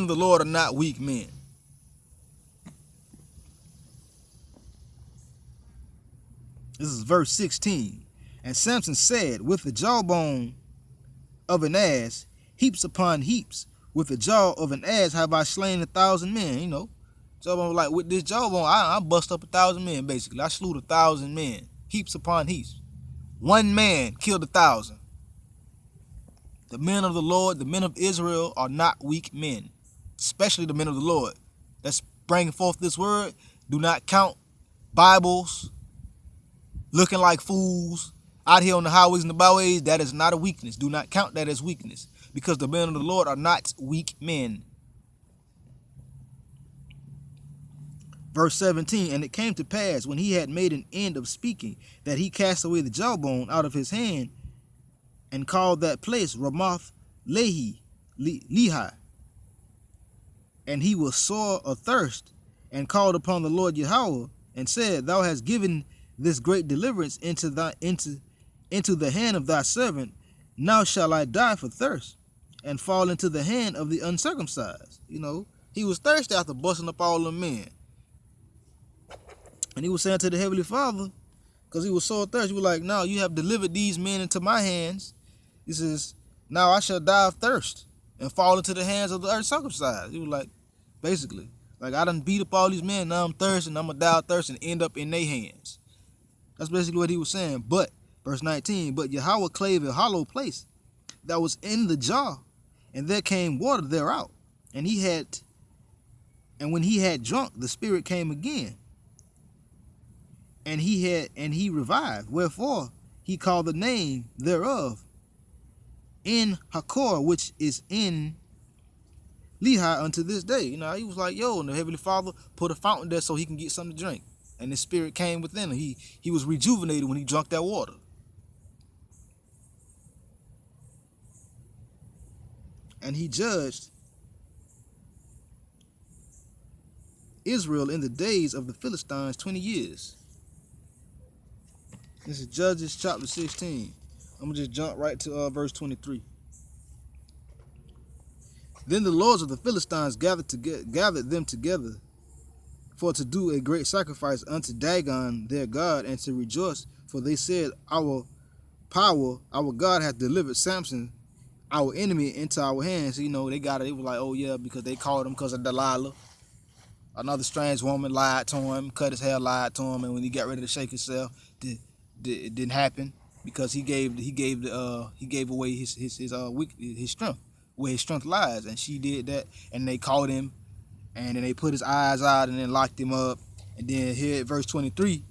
of the Lord are not weak men. This is verse 16. And Samson said, with the jawbone of an ass, heaps upon heaps, with the jaw of an ass have I slain 1,000 men. You know, jawbone, like with this jawbone, I bust up 1,000 men, basically. I slew 1,000 men, heaps upon heaps. One man killed 1,000. The men of the Lord, the men of Israel, are not weak men, especially the men of the Lord. That's bringing forth this word. Do not count Bibles, looking like fools out here on the highways and the byways. That is not a weakness. Do not count that as weakness, because the men of the Lord are not weak men. Verse 17, and it came to pass, when he had made an end of speaking, that he cast away the jawbone out of his hand, and called that place Ramoth Lehi. And he was sore athirst, and called upon the Lord Yahweh, and said, thou hast given this great deliverance into the hand of thy servant. Now shall I die for thirst, and fall into the hand of the uncircumcised. You know, he was thirsty after busting up all the men. And he was saying to the Heavenly Father, because he was so thirsty, he was like, now you have delivered these men into my hands. He says, now I shall die of thirst and fall into the hands of the uncircumcised. He was like, basically, like, I done beat up all these men, now I'm thirsty, and I'm going to die of thirst and end up in their hands. That's basically what he was saying. But, verse 19, but Yahweh clave a hollow place that was in the jar, and there came water thereout. And when he had drunk, the spirit came again. And he revived. Wherefore he called the name thereof En Hakor, which is in Lehi unto this day. You know, he was like, yo, and the Heavenly Father put a fountain there so he can get something to drink. And the spirit came within him. He was rejuvenated when he drank that water. And he judged Israel in the days of the Philistines 20 years. This is Judges chapter 16. I'm going to just jump right to verse 23. Then the lords of the Philistines gathered them together for to do a great sacrifice unto Dagon their God, and to rejoice, for they said, our God hath delivered Samson, our enemy, into our hands. You know, they got it. It was like, oh yeah, because they called him because of Delilah. Another strange woman lied to him, cut his hair, lied to him, and when he got ready to shake himself, it didn't happen, because he gave away his strength, where his strength lies, and she did that, and they caught him, and then they put his eyes out and then locked him up. And then here at verse 23,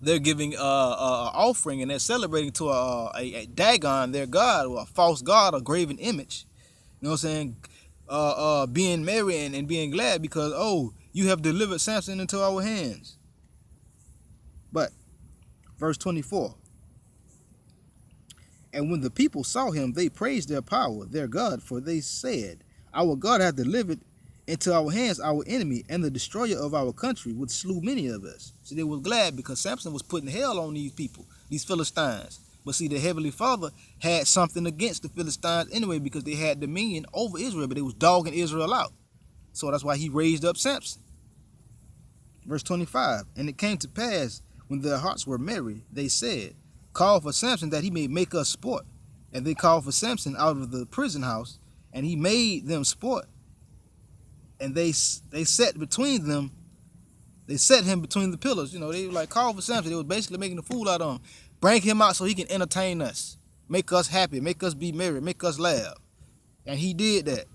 they're giving offering, and they're celebrating to a Dagon, their god, or a false god, a graven image. You know what I'm saying? Being merry and being glad because, oh, you have delivered Samson into our hands. But verse 24, and when the people saw him, they praised their power, their God, for they said, our God hath delivered into our hands our enemy, and the destroyer of our country, which slew many of us. See, they were glad because Samson was putting hell on these people, these Philistines. But see, the Heavenly Father had something against the Philistines anyway, because they had dominion over Israel, but they was dogging Israel out. So that's why he raised up Samson. Verse 25, and it came to pass, when their hearts were merry, they said, call for Samson that he may make us sport. And they called for Samson out of the prison house, and he made them sport. And they set between them, they set him between the pillars. You know, they were like, call for Samson. They was basically making a fool out of him. Bring him out so he can entertain us, make us happy, make us be merry, make us laugh. And he did that.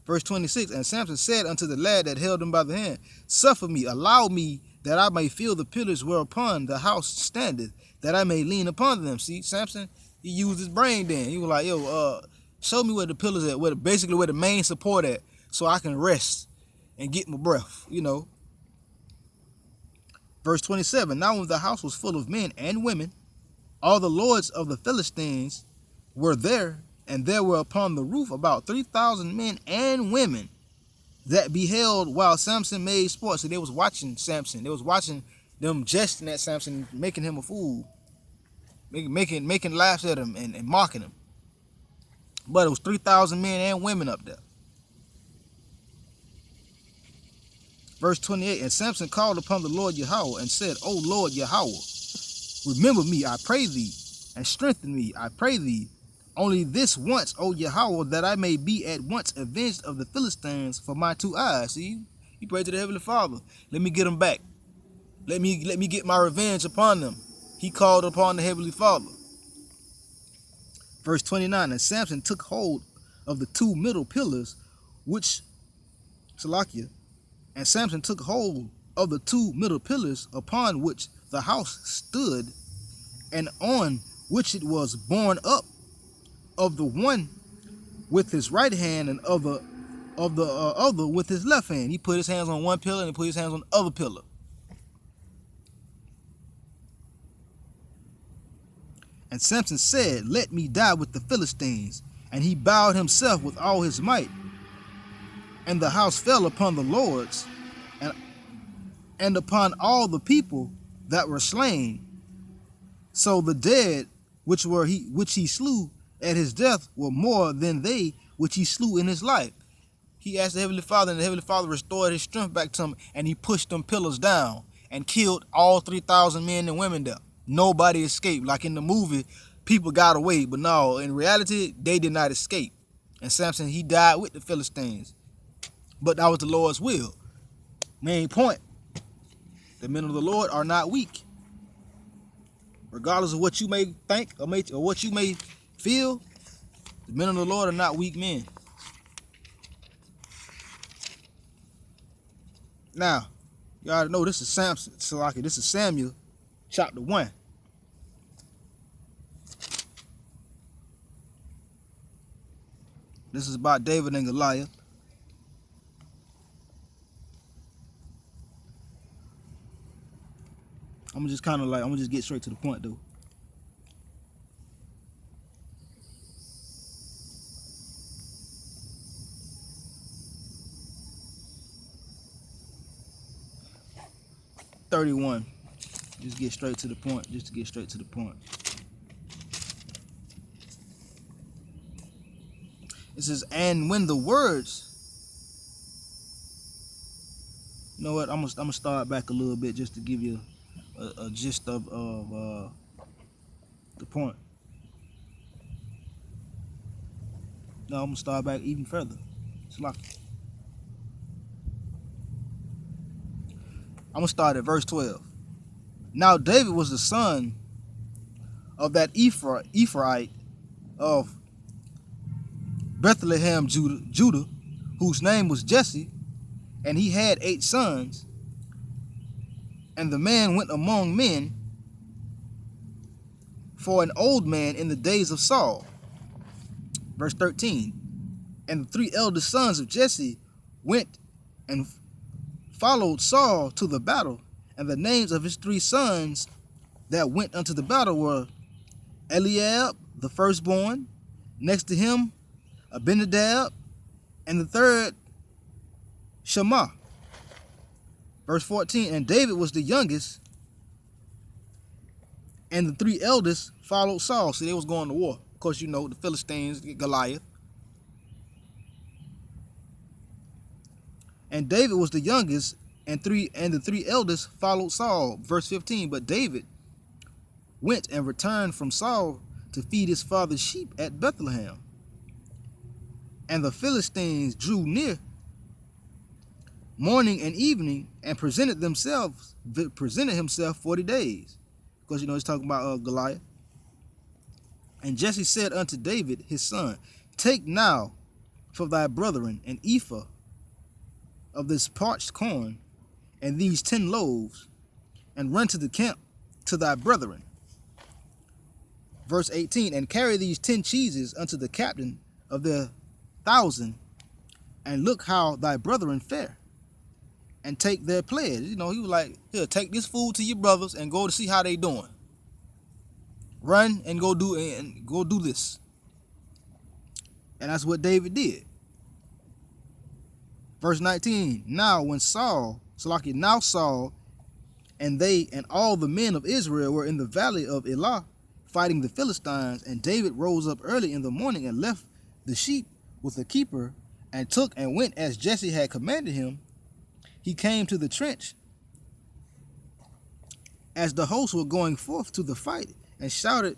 Verse 26, and Samson said unto the lad that held him by the hand, suffer me, allow me, that I may feel the pillars whereupon the house standeth, that I may lean upon them. See, Samson, he used his brain then. He was like, yo, show me where the pillars at, basically where the main support at, so I can rest and get my breath, you know. Verse 27, now when the house was full of men and women, all the lords of the Philistines were there, and there were upon the roof about 3,000 men and women that beheld while Samson made sport. So they was watching Samson. They was watching them jesting at Samson, making him a fool, making laughs at him and mocking him. But it was 3,000 men and women up there. Verse 28, and Samson called upon the Lord Yahweh and said, O Lord Yahweh, remember me, I pray thee, and strengthen me, I pray thee. Only this once, O Yahweh, that I may be at once avenged of the Philistines for my 2 eyes. See, he prayed to the Heavenly Father. Let me get them back. Let me get my revenge upon them. He called upon the Heavenly Father. Verse 29, and Samson took hold of the 2 middle pillars, which, Salakia, and Samson took hold of the 2 middle pillars upon which the house stood, and on which it was borne up, of the one with his right hand and of the other with his left hand. He put his hands on one pillar and put his hands on the other pillar. And Samson said, let me die with the Philistines. And he bowed himself with all his might. And the house fell upon the lords and upon all the people that were slain. So the dead which he slew at his death were more than they which he slew in his life. He asked the Heavenly Father, and the Heavenly Father restored his strength back to him, and he pushed them pillars down and killed all 3,000 men and women there. Nobody escaped. Like in the movie, people got away, but no, in reality, they did not escape. And Samson, he died with the Philistines. But that was the Lord's will. Main point, the men of the Lord are not weak. Regardless of what you may think or what you may feel, the men of the Lord are not weak men. Now, you already know this is Samson, Salaki. This is Samuel, chapter 1. This is about David and Goliath. I'm gonna just get straight to the point though. Just get straight to the point. Just to get straight to the point. It says, and when the words, you know what? I'm gonna start back a little bit just to give you a gist of the point. No, I'm gonna start back even further. It's like I'm gonna start at verse 12. Now David was the son of that Ephraite of Bethlehem, Judah, whose name was Jesse, and he had 8 sons. And the man went among men for an old man in the days of Saul. Verse 13. And the 3 eldest sons of Jesse went and followed Saul to the battle. And the names of his 3 sons that went unto the battle were Eliab, the firstborn, next to him Abinadab, and the third Shammah. Verse 14, and David was the youngest, and the 3 eldest followed Saul. See, they was going to war. Of course, you know, the Philistines, Goliath. And David was the youngest, and the 3 eldest followed Saul. Verse 15, but David went and returned from Saul to feed his father's sheep at Bethlehem. And the Philistines drew near morning and evening and presented himself 40 days. Because, you know, he's talking about Goliath. And Jesse said unto David, his son, take now for thy brethren an ephah of this parched corn and these 10 loaves, and run to the camp to thy brethren. Verse 18, and carry these 10 cheeses unto the captain of their 1,000, and look how thy brethren fare, and take their pledge. You know, he was like, here, take this food to your brothers and go to see how they doing. Run and go do this. And that's what David did. Verse 19, now Saul and they and all the men of Israel were in the valley of Elah fighting the Philistines, and David rose up early in the morning and left the sheep with the keeper, and took and went as Jesse had commanded him. he came to the trench as the hosts were going forth to the fight, and shouted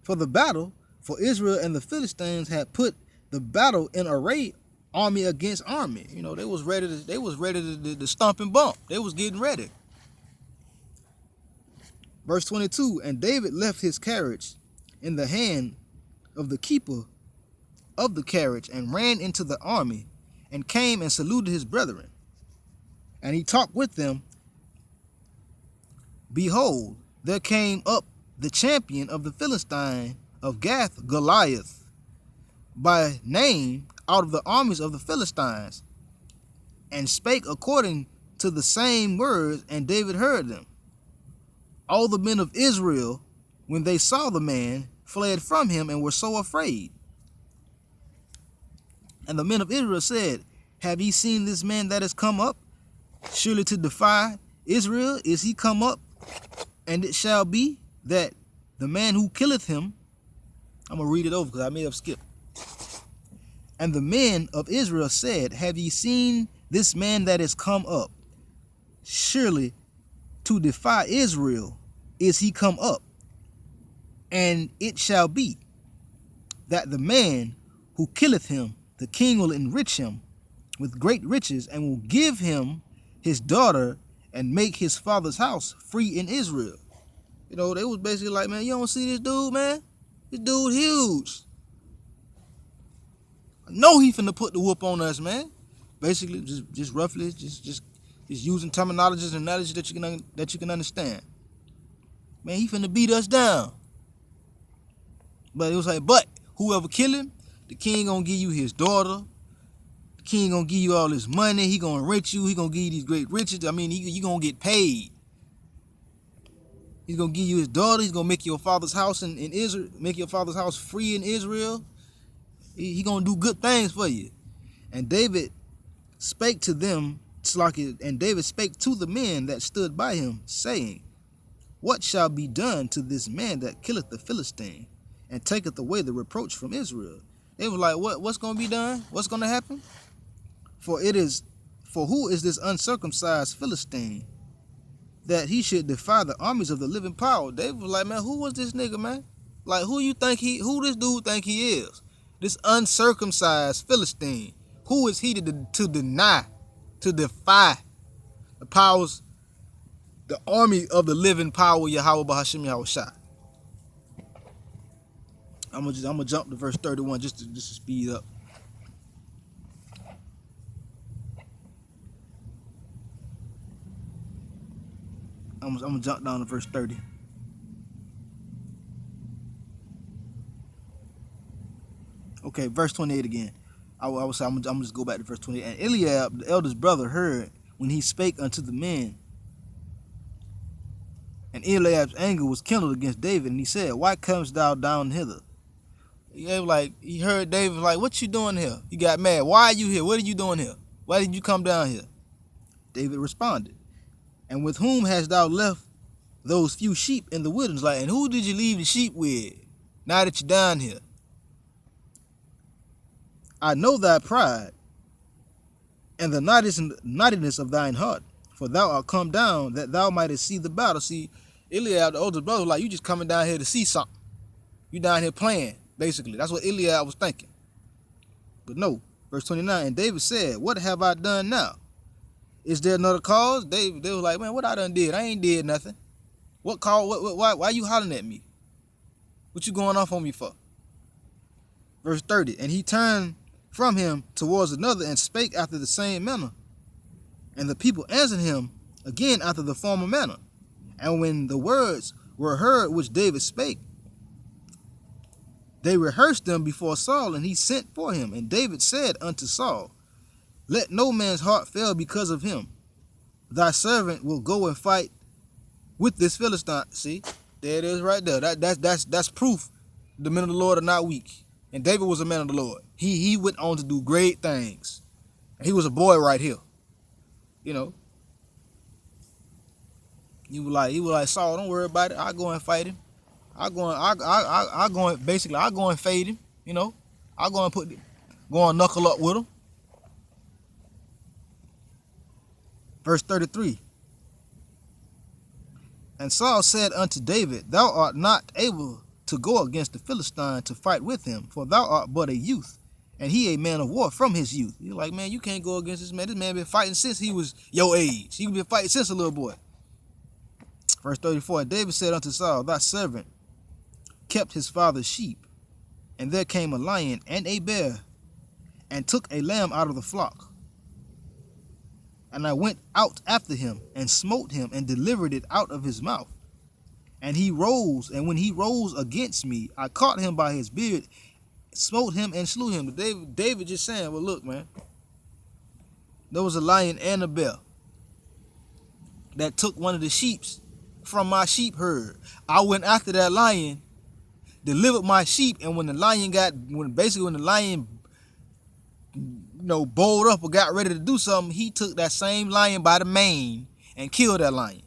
for the battle, for Israel and the Philistines had put the battle in array, army against army. You know, they was ready to stomp and bump. They was getting ready. Verse 22, and David left his carriage in the hand of the keeper of the carriage, and ran into the army, and came and saluted his brethren. And he talked with them. Behold, there came up the champion of the Philistine of Gath, Goliath, by name, out of the armies of the Philistines, and spake according to the same words, and David heard them. All the men of Israel, when they saw the man, fled from him, and were so afraid. And the men of Israel said, have ye seen this man that has come up, surely to defy Israel? Is he come up? And it shall be that the man who killeth him, I'm going to read it over because I may have skipped. And the men of Israel said, have ye seen this man that is come up? Surely to defy Israel is he come up. And it shall be that the man who killeth him, the king will enrich him with great riches, and will give him his daughter, and make his father's house free in Israel. You know, they was basically like, man, you don't see this dude, man? This dude huge. I know he finna put the whoop on us, man. Basically, just roughly, just using terminologies and knowledge that you can understand. Man, he finna beat us down. But it was like, but whoever kill him, the king gonna give you his daughter. The king gonna give you all this money. He gonna enrich you. He gonna give you these great riches. I mean, you gonna get paid. He's gonna give you his daughter. He's gonna make your father's house in Israel, make your father's house free in Israel. He gonna do good things for you. And David spake to them, and David spake to the men that stood by him, saying, what shall be done to this man that killeth the Philistine, and taketh away the reproach from Israel? They were like, what's gonna be done? What's gonna happen? For who is this uncircumcised Philistine, that he should defy the armies of the living power? David was like, man, who was this nigga, man? Like, who this dude think he is? This uncircumcised Philistine. Who is he to defy the powers, the army of the living power, Yahweh Bahashim Yahushua? I'm gonna jump to verse 31 just to speed up. I'm gonna jump down to verse 30. Okay, verse 28 again. I'm gonna just go back to verse 28. And Eliab, the eldest brother, heard when he spake unto the men. And Eliab's anger was kindled against David, and he said, why comest thou down hither? He heard David like, what you doing here? He got mad. Why are you here? What are you doing here? Why did you come down here? David responded, and with whom hast thou left those few sheep in the wilderness? Like, and who did you leave the sheep with now that you're down here? I know thy pride and the naughtiness of thine heart, for thou art come down that thou mightest see the battle. See, Eliab, the oldest brother, was like, you just coming down here to see something. You down here playing, basically. That's what Eliab was thinking. But no, verse 29, and David said, what have I done now? Is there another cause? They was like, man, what I done did? I ain't did nothing. What call? Why you hollering at me? What you going off on me for? Verse 30, and he turned from him towards another and spake after the same manner. And the people answered him again after the former manner. And when the words were heard which David spake, they rehearsed them before Saul, and he sent for him. And David said unto Saul, let no man's heart fail because of him. Thy servant will go and fight with this Philistine. See, there it is right there. That's proof the men of the Lord are not weak. And David was a man of the Lord. He went on to do great things. And he was a boy right here. You know. He was like, Saul, don't worry about it. I'll go and fight him. I'll go and fade him. You know. I'll go and knuckle up with him. Verse 33. And Saul said unto David, Thou art not able to go against the Philistine to fight with him, for thou art but a youth, and he a man of war from his youth. You're like, man, you can't go against this man. This man been fighting since he was your age. He been fighting since a little boy. Verse 34. And David said unto Saul, Thy servant kept his father's sheep, and there came a lion and a bear, and took a lamb out of the flock. And I went out after him, and smote him, and delivered it out of his mouth. And he rose, and when he rose against me, I caught him by his beard, smote him, and slew him. But David just saying, well, look, man, there was a lion and a bear that took one of the sheep from my sheep herd. I went after that lion, delivered my sheep, and when the lion bowled up or got ready to do something, he took that same lion by the mane and killed that lion.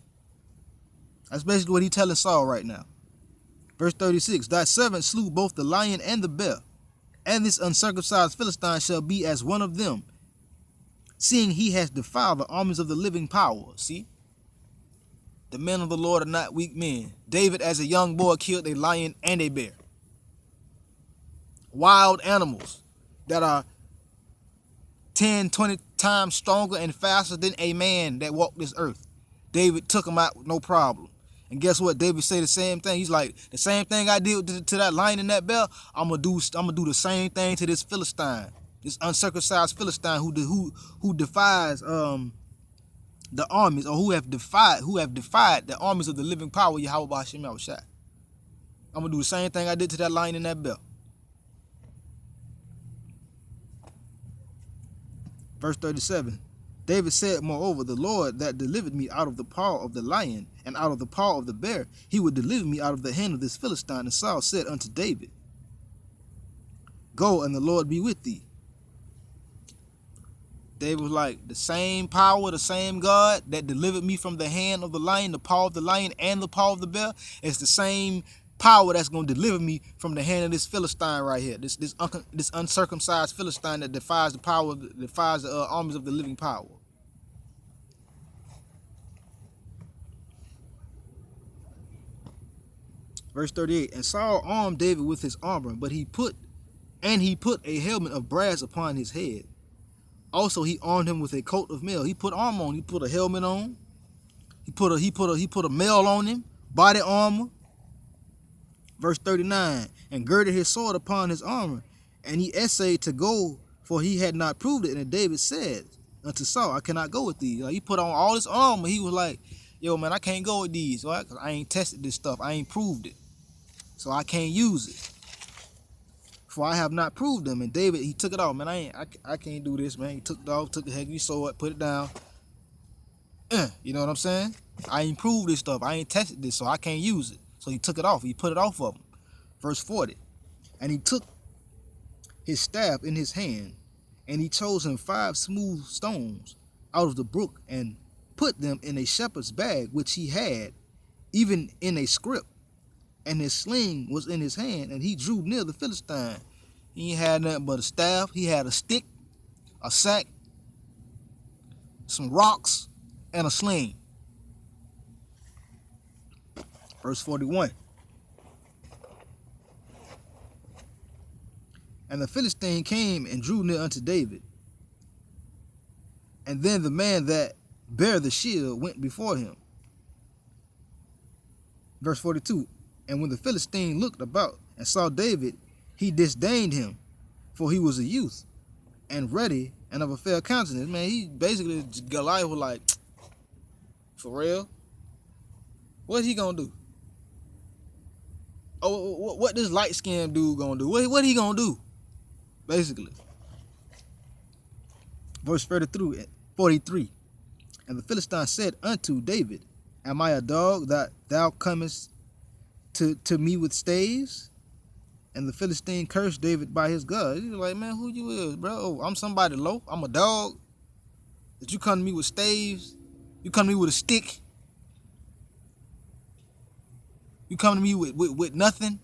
That's basically what he's telling Saul right now. Verse 36. Thy servant slew both the lion and the bear, and this uncircumcised Philistine shall be as one of them, seeing he has defiled the armies of the living power. See? The men of the Lord are not weak men. David, as a young boy, killed a lion and a bear. Wild animals that are 10, 20 times stronger and faster than a man that walked this earth. David took them out with no problem. And guess what? David said the same thing. He's like, the same thing I did to that lion and that bear, I'm gonna do the same thing to this Philistine, this uncircumcised Philistine who defies the armies, or who have defied the armies of the living power, Yahweh B'Hashem Yahushua. I'm gonna do the same thing I did to that lion and that bear. Verse 37. David said, moreover, the Lord that delivered me out of the paw of the lion and out of the paw of the bear, he would deliver me out of the hand of this Philistine. And Saul said unto David, Go, and the Lord be with thee. David was like, the same power, the same God that delivered me from the hand of the lion, the paw of the lion, and the paw of the bear, is the same power that's going to deliver me from the hand of this Philistine right here, this uncircumcised Philistine that defies the armies of the living power. Verse 38. And Saul armed David with his armor, but he put a helmet of brass upon his head. Also he armed him with a coat of mail. He put armor on. He put a helmet on. He put a mail on him, body armor. Verse 39, and girded his sword upon his armor, and he essayed to go, for he had not proved it. And David said unto Saul, I cannot go with these. Like, he put on all this armor. He was like, yo, man, I can't go with these. Right? 'Cause I ain't tested this stuff. I ain't proved it. So I can't use it. For I have not proved them. And David, he took it off. Man, I can't do this, man. He took it off, took the heavy sword, put it down. You know what I'm saying? I ain't proved this stuff. I ain't tested this, so I can't use it. So he took it off. He put it off of him. Verse 40. And he took his staff in his hand, and he chose him 5 smooth stones out of the brook, and put them in a shepherd's bag, which he had, even in a scrip. And his sling was in his hand, and he drew near the Philistine. He ain't had nothing but a staff. He had a stick, a sack, some rocks, and a sling. Verse 41. And the Philistine came and drew near unto David. And then the man that bare the shield went before him. Verse 42. And when the Philistine looked about and saw David, he disdained him, for he was a youth, and ready, and of a fair countenance. Man, he basically, Goliath was like, for real? What he gonna do? Oh, what this light-skinned dude gonna do? What he gonna do? Basically. Verse 43. And the Philistine said unto David, Am I a dog that thou comest to me with staves? And the Philistine cursed David by his God. He was like, man, who you is, bro? Oh, I'm somebody low. I'm a dog. That you come to me with staves? You come to me with a stick? You come to me with nothing,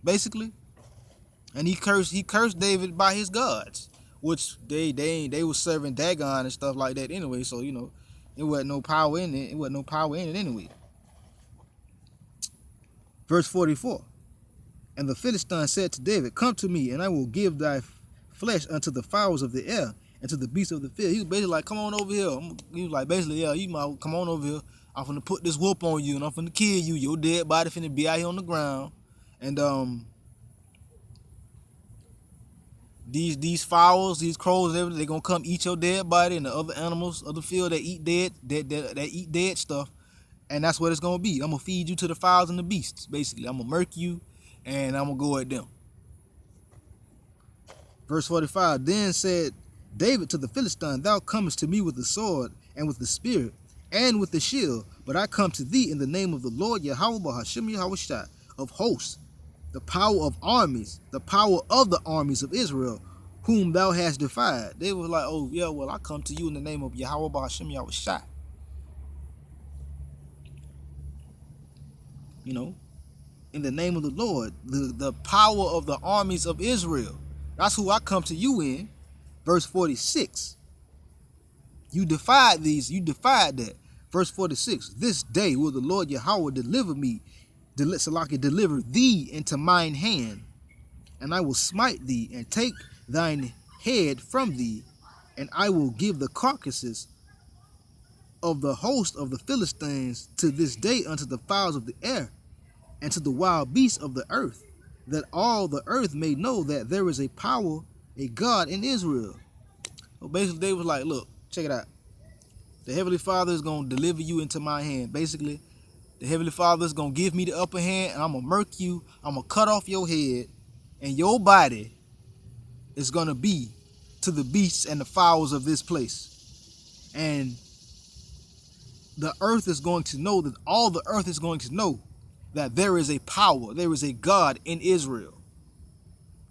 basically? And he cursed David by his gods, which they was serving Dagon and stuff like that anyway. So, you know, It wasn't no power in it. It wasn't no power in it anyway. Verse 44. And the Philistine said to David, come to me, and I will give thy flesh unto the fowls of the air and to the beasts of the field. He was basically like, come on over here. He was like, basically, yeah, you might come on over here. I'm finna put this whoop on you, and I'm finna kill you. Your dead body finna be out here on the ground. And these fowls, these crows, everything, they gonna come eat your dead body, and the other animals of the field that eat dead stuff. And that's what it's gonna be. I'm gonna feed you to the fowls and the beasts. Basically, I'm gonna murk you, and I'm gonna go at them. Verse 45. Then said David to the Philistine, thou comest to me with the sword and with the spear and with the shield, but I come to thee in the name of the Lord Yahweh Bahashim Yahushua of hosts, the power of armies, the power of the armies of Israel, whom thou hast defied. They were like, oh yeah, well, I come to you in the name of Yahweh Bahashim Yahushua. You know, in the name of the Lord, the power of the armies of Israel. That's who I come to you in. Verse 46. You defied these, you defied that. Verse 46. This day will the Lord Yahweh deliver thee into mine hand, and I will smite thee and take thine head from thee, and I will give the carcasses of the host of the Philistines to this day unto the fowls of the air and to the wild beasts of the earth, that all the earth may know that there is a power, a God in Israel. So basically, they was like, look, check it out. The Heavenly Father is going to deliver you into my hand. Basically, the Heavenly Father is going to give me the upper hand, and I'm going to murk you. I'm going to cut off your head, and your body is going to be to the beasts and the fowls of this place. And the earth is going to know that, all the earth is going to know that there is a power, there is a God in Israel.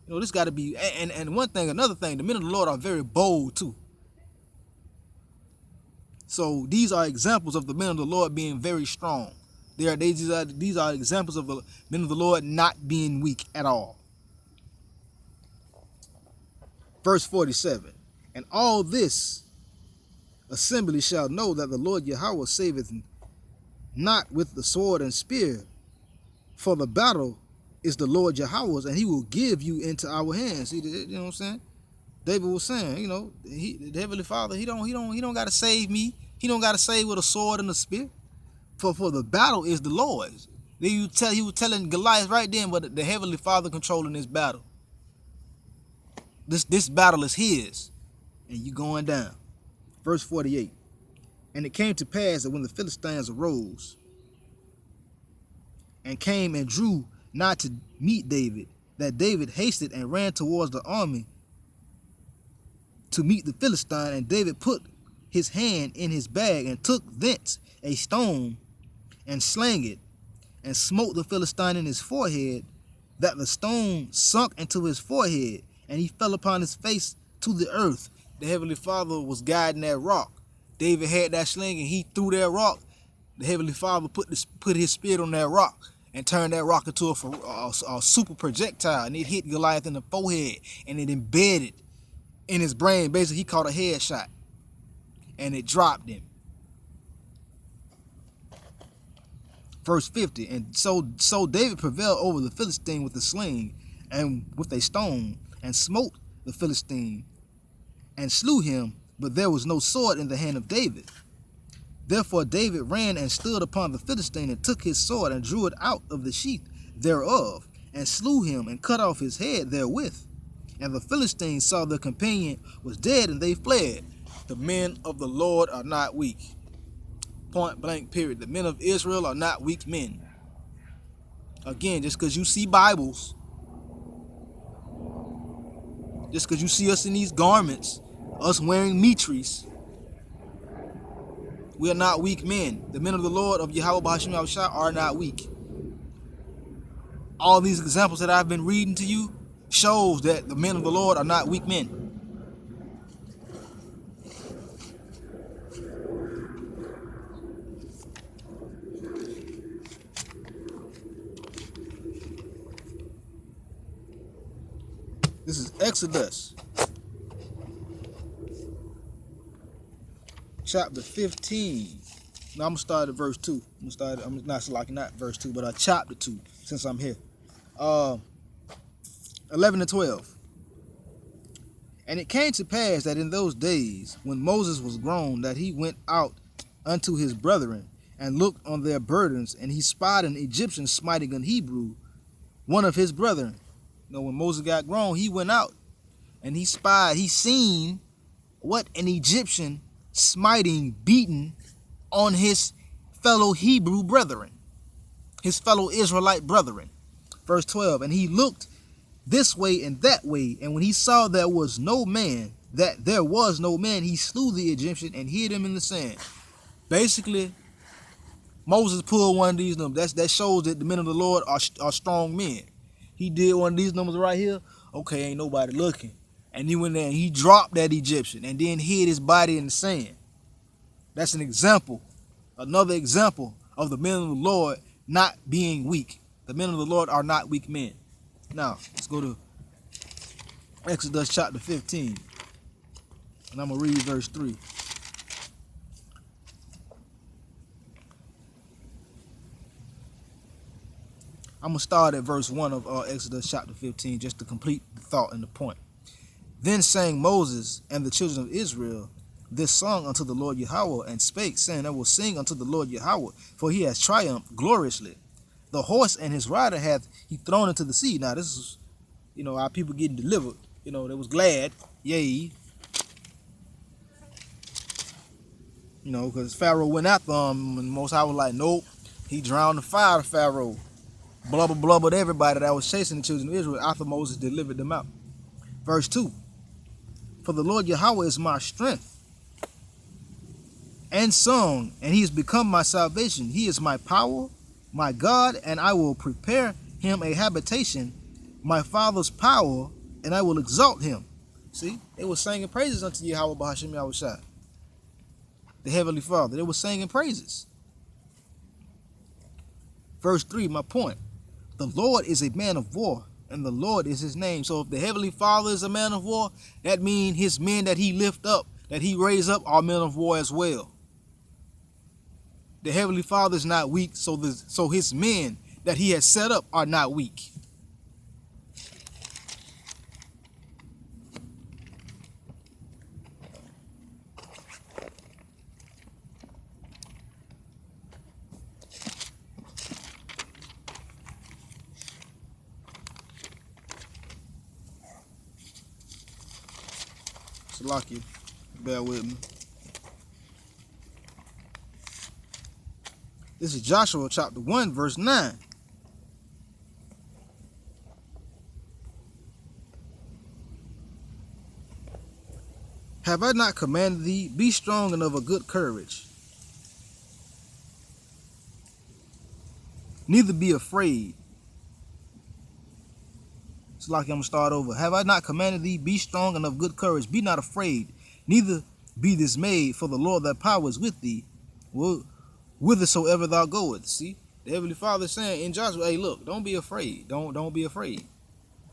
You know, this got to be, and one thing, another thing, the men of the Lord are very bold too. So these are examples of the men of the Lord being very strong. These are examples of the men of the Lord not being weak at all. Verse 47. And all this assembly shall know that the Lord Yahweh saveth not with the sword and spear, for the battle is the Lord Yahweh's, and he will give you into our hands. See, you know what I'm saying? David was saying, you know, the Heavenly Father, he don't got to save me. He don't got to save with a sword and a spear. For the battle is the Lord's. He was telling Goliath right then, but the Heavenly Father controlling this battle. This battle is his, and you going down. Verse 48. And it came to pass that when the Philistines arose and came and drew nigh to meet David, that David hasted and ran towards the army to meet the Philistine. And David put his hand in his bag and took thence a stone and slang it, and smote the Philistine in his forehead, that the stone sunk into his forehead, and he fell upon his face to the earth. The Heavenly Father was guiding that rock. David had that sling, and he threw that rock. The Heavenly Father put his spirit on that rock and turned that rock into a super projectile, and it hit Goliath in the forehead, and it embedded in his brain. Basically, he caught a headshot, and it dropped him. Verse 50. And so David prevailed over the Philistine with a sling and with a stone, and smote the Philistine and slew him, but there was no sword in the hand of David. Therefore David ran and stood upon the Philistine, and took his sword and drew it out of the sheath thereof, and slew him and cut off his head therewith. And the Philistines saw their companion was dead, and they fled. The men of the Lord are not weak. Point blank period. The men of Israel are not weak men. Again, just because you see Bibles, just because you see us in these garments, us wearing mitris, we are not weak men. The men of the Lord of Yahweh Bahashim Yahushua are not weak. All these examples that I've been reading to you shows that the men of the Lord are not weak men. This is Exodus chapter 15. Now I'm gonna start at verse 2. I'm not verse 2, but chapter 2, since I'm here. 11 and 12. And it came to pass that in those days, when Moses was grown, that he went out unto his brethren, and looked on their burdens, and he spied an Egyptian smiting an Hebrew, one of his brethren. When Moses got grown, he went out, and he seen what an Egyptian smiting, beating on his fellow Hebrew brethren, his fellow Israelite brethren. Verse 12, and he looked this way and that way, and when he saw there was no man, he slew the Egyptian and hid him in the sand. Basically, Moses pulled one of these numbers. That shows that the men of the Lord are strong men. He did one of these numbers right here. Okay, ain't nobody looking. And he went there and he dropped that Egyptian and then hid his body in the sand. That's an example, another example of the men of the Lord not being weak. The men of the Lord are not weak men. Now, let's go to Exodus chapter 15. And I'm going to read verse 3. I'm going to start at verse 1 of Exodus chapter 15 just to complete the thought and the point. Then sang Moses and the children of Israel this song unto the Lord Yahweh, and spake, saying, I will sing unto the Lord Yahweh, for he has triumphed gloriously. The horse and his rider hath he thrown into the sea. Now this is, our people getting delivered. They was glad, yea. Because Pharaoh went after them, and Most High was like, nope. He drowned the fire of Pharaoh. Blubbered everybody that was chasing the children of Israel after Moses delivered them out. Verse 2. For the Lord Yahweh is my strength and song, and he has become my salvation. He is my power, my God, and I will prepare him a habitation, my father's power, and I will exalt him. See, they were singing praises unto Yahweh Bahashim Yahushua, the Heavenly Father. They were singing praises. Verse 3, my point. The Lord is a man of war, and the Lord is his name. So if the Heavenly Father is a man of war, that means his men that he lift up, that he raise up, are men of war as well. The Heavenly Father is not weak, so his men that he has set up are not weak. Salakia, bear with me. This is Joshua chapter 1, verse 9. Have I not commanded thee, be strong and of a good courage? Neither be afraid. It's like I'm going to start over. Have I not commanded thee, be strong and of good courage? Be not afraid, neither be dismayed, for the Lord thy power is with thee, whithersoever thou goest. See, the Heavenly Father is saying in Joshua, hey, look, don't be afraid. Don't be afraid.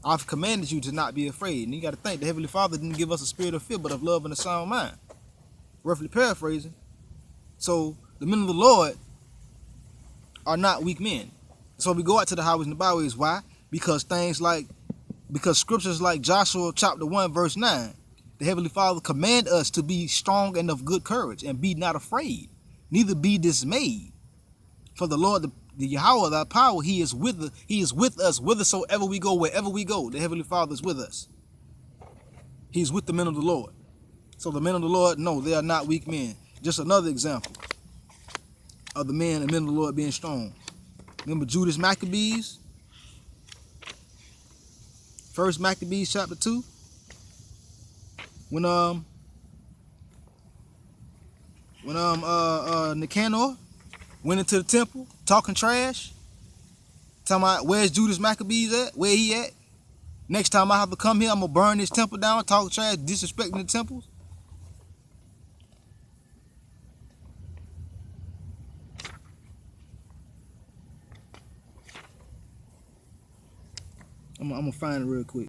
I've commanded you to not be afraid. And you got to think, the Heavenly Father didn't give us a spirit of fear, but of love and a sound mind. Roughly paraphrasing. So the men of the Lord are not weak men. So we go out to the highways and the byways. Why? Because scriptures like Joshua chapter 1, verse 9, the Heavenly Father command us to be strong and of good courage, and be not afraid, neither be dismayed. For the Lord, the Yahweh, thy power, he is with us whithersoever we go, wherever we go. The Heavenly Father is with us. He is with the men of the Lord. So the men of the Lord, no, they are not weak men. Just another example of the men and men of the Lord being strong. Remember Judas Maccabees? First Maccabees chapter 2. When Nicanor went into the temple talking trash, talking about where's Judas Maccabees at, where he at. Next time I have to come here, I'm gonna burn this temple down, talk trash, disrespecting the temples. I'm gonna find it real quick.